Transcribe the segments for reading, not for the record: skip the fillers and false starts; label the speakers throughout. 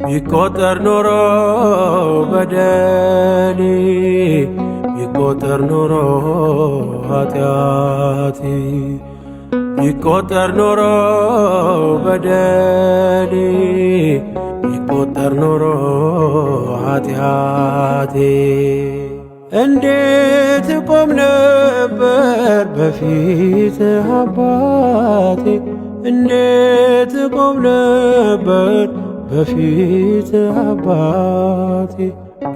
Speaker 1: ቢቆጠር ኖሮ በደሌ ቢቆጠር ኖሮ ኃጢአቴ ቢቆጠር ኖሮ በደሌ ቢቆጠር ኖሮ ኃጢአቴ እንዴት ቆም ነበር በፊትህ አባቴ እንዴት ቆም ነበር በፊትህ አባቴ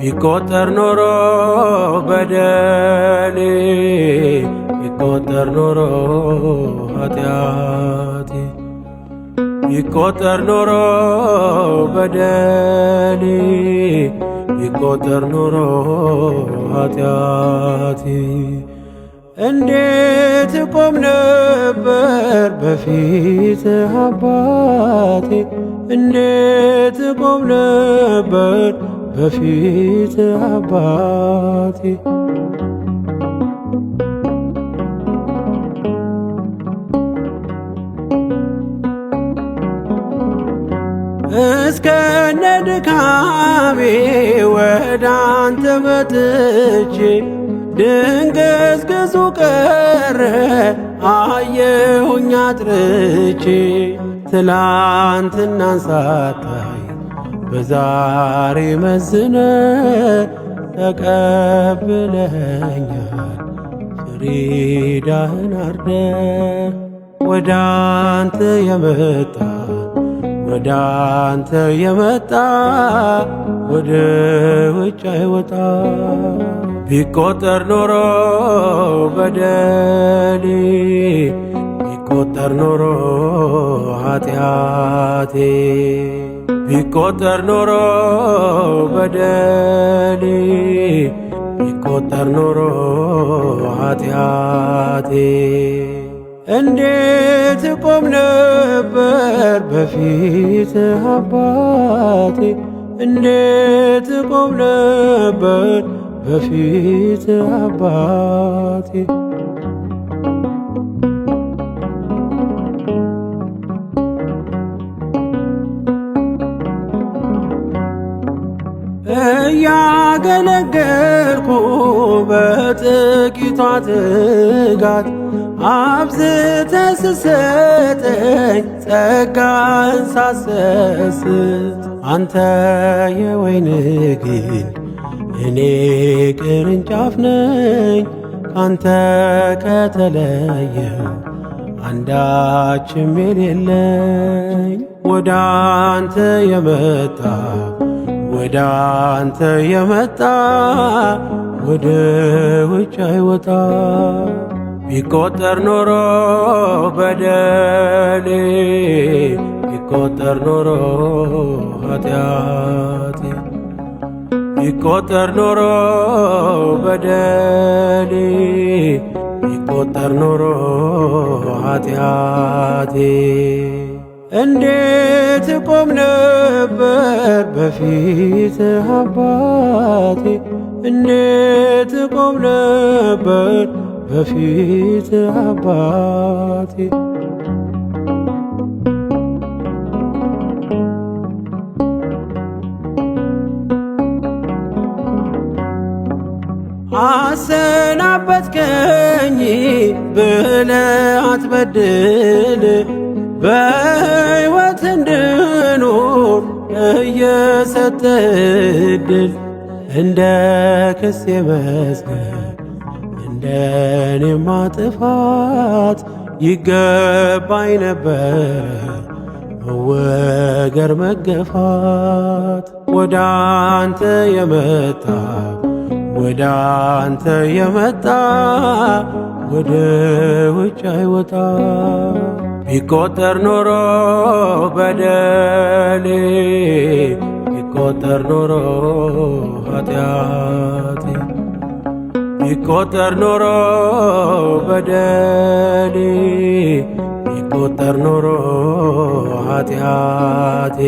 Speaker 1: ቢቆጠር ኖሮ በደሌ ቢቆጠር ኖሮ ኃጢአቴ ቢቆጠር ኖሮ በደሌ ቢቆጠር ኖሮ ኃጢአቴ እንዴት ቆም ነበር በፊትህ አባቴ እንዴት ቆም ነበር በፊትህ አባቴ እስከነ ድካሜ ወዳንተ መጥቼ ድንግዝግዙ ቀረ አየሁኝ አጥርቼ ትላንትናን ሳታይ በዛሬ መዝነ ተቀብለኸኛል ፍሪዳህን አርደ ወዳንተ የመጣ ወዳንተ የመጣ ወደ ውጭ አይወጣ ቢቆጠር ኖሮ በደሌ ቢቆጠር ኖሮ ኃጢአቴ ቢቆጠር ኖሮ በደሌ ቢቆጠር ኖሮ ኃጢአቴ እንዴት ቆም ነበር በፊትህ አባቴ እንዴት ቆም ነበር በፊትህ አባቴ እያገለገልኩ በጥቂቷ ትጋት አብዝተህ ስትሰጠኝ ጸጋን ሳሰስት አንተ የወይን ግንድ እኔ ቅርንጫፍ ነኝ ካንተ ከተለየው አንዳችም የሌለኝ ወደ አንተ የመጣ ወደ አንተ የመጣ ወደ ውጭ አይወጣ ቢቆጠር ኖሮ በደሌ ቢቆጠር ኖሮ ኃጢአቴ ቢቆጠር ኖሮ በደሌ ቢቆጠር ኖሮ ኃጢአቴ እንዴት ቆም ነበር በፊትህ አባቴ እንዴት ቆም ነበር በፊትህ አባቴ አሰናበትከኝ ብለህ አትበድል በሕይወት እንድኖር እየሰጠህ ዕድል እንደ ክሴ መዝገብ እንደ እኔማ ጥፋት ይገባኝ ነበረ መወገር መገፋት ወደ አንተ የመጣ ወደ አንተ የመጣ ወደ ውጭ አይወጣ ቢቆጠር ኖሮ በደሌ ቢቆጠር ኖሮ ኃጢአቴ ቢቆጠር ኖሮ በደሌ ቢቆጠር ኖሮ ኃጢአቴ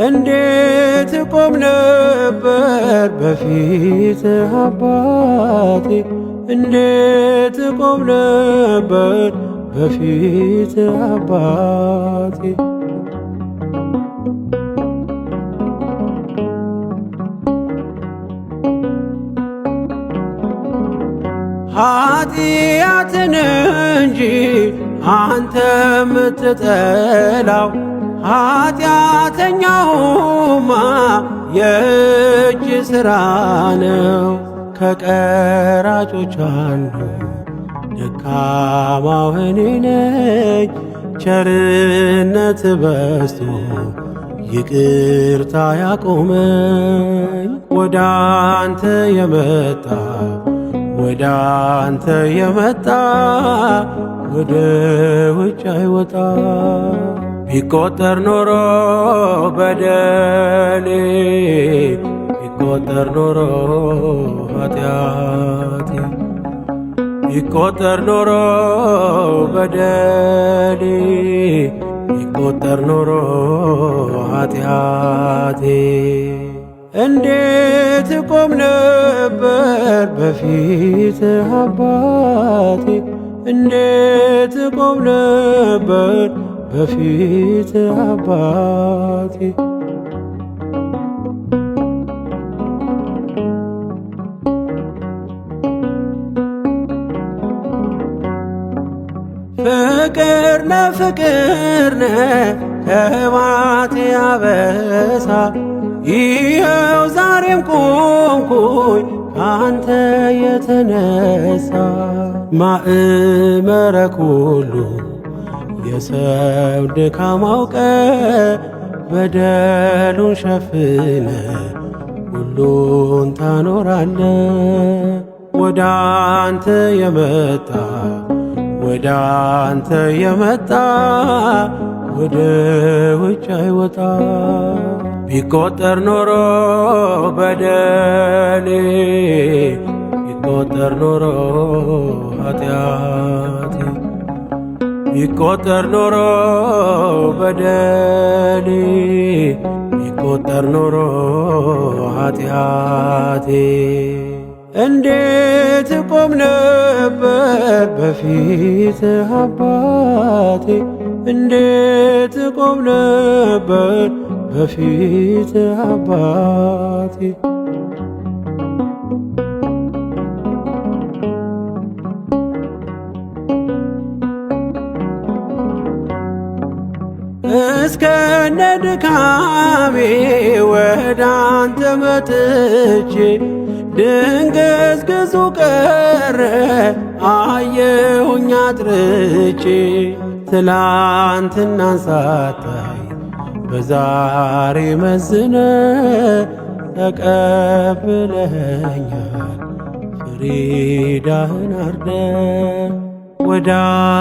Speaker 1: እንዴት ቆም ነበር በፊትህ አባቴ እንዴት ቆም ነበር በፊትህ አባቴ ኃጢአትን እንጂ አንተ ምትጠላው ኃጢአተኛውማ የእጅ ሥራ ነው። ከቀራጮች አንዱ ደካማው እኔ ነኝ። ቸርነት በዝቶ ይቅርታ ያቆመኝ ወደ አንተ የመጣ ወደ አንተ የመጣ ወደ ውጭ አይወጣ። ቢቆጠር ኖሮ በደሌ ቢቆጠር ኖሮ ኃጢአቴ ቢቆጠር ኖሮ በደሌ ቢቆጠር ኖሮ ኃጢአቴ እንዴት ቆም ነበር በፊትህ አባቴ እንዴት ቆም ነበር በፊትህ አባቴ ፍቅርነ ፍቅርነ ከማቴ አበሳ ይኸው ዛሬም ቆምኩኝ ካንተ የተነሳ ማእመረ ኩሉ የሰው ድካም አውቀ በደሉን ሸፍነ ሁሉን ታኖራለ። ወደ አንተ የመጣ ወደ አንተ የመጣ ወደ ውጭ አይወጣ። ቢቆጠር ኖሮ በደሌ ቢቆጠር ኖሮ ኃጢአቴ ቢቆጠር ኖሮ በደሌ ቢቆጠር ኖሮ ኃጢአቴ እንዴት ቆም ነበር በፊትህ አባቴ እንዴት ቆም ነበር በፊትህ አባቴ እስከነ ድካሜ ወደ አንተ መጥቼ ድንግዝግዙ ቀረ አየሁኝ አጥርቼ ትላንትናን ሳታይ በዛሬ መዝነ ተቀብለኸኛል ፍሪዳህን አርደ ወደ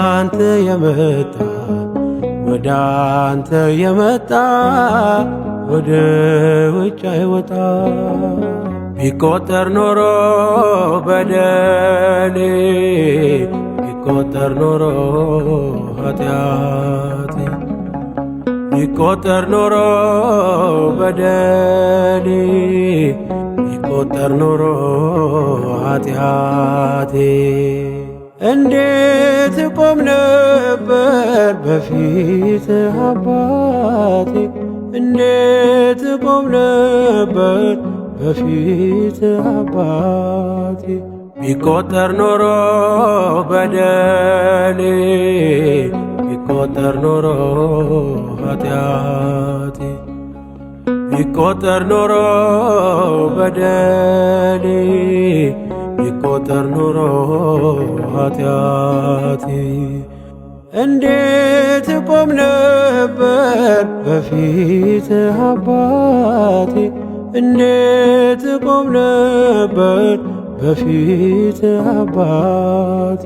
Speaker 1: አንተ የመጣ ወደ አንተ የመጣ ወደ ውጭ አይወጣ። ቢቆጠር ኖሮ በደሌ ቢቆጠር ኖሮ ኃጢአቴ ቢቆጠር ኖሮ በደሌ ቢቆጠር ኖሮ ኃጢአቴ እንዴት ቆም ነበር በፊትህ አባቴ እንዴት ቆም ነበር በፊትህ አባቴ ቢቆጠር ኖሮ በደሌ ቢቆጠር ኖሮ ኃጢአቴ ቢቆጠር ኖሮ በደሌ ቢቆጠር ኖሮ ኃጢአቴ እንዴት ቆም ነበር በፊትህ አባቴ እንዴት ቆም ነበር በፊትህ አባቴ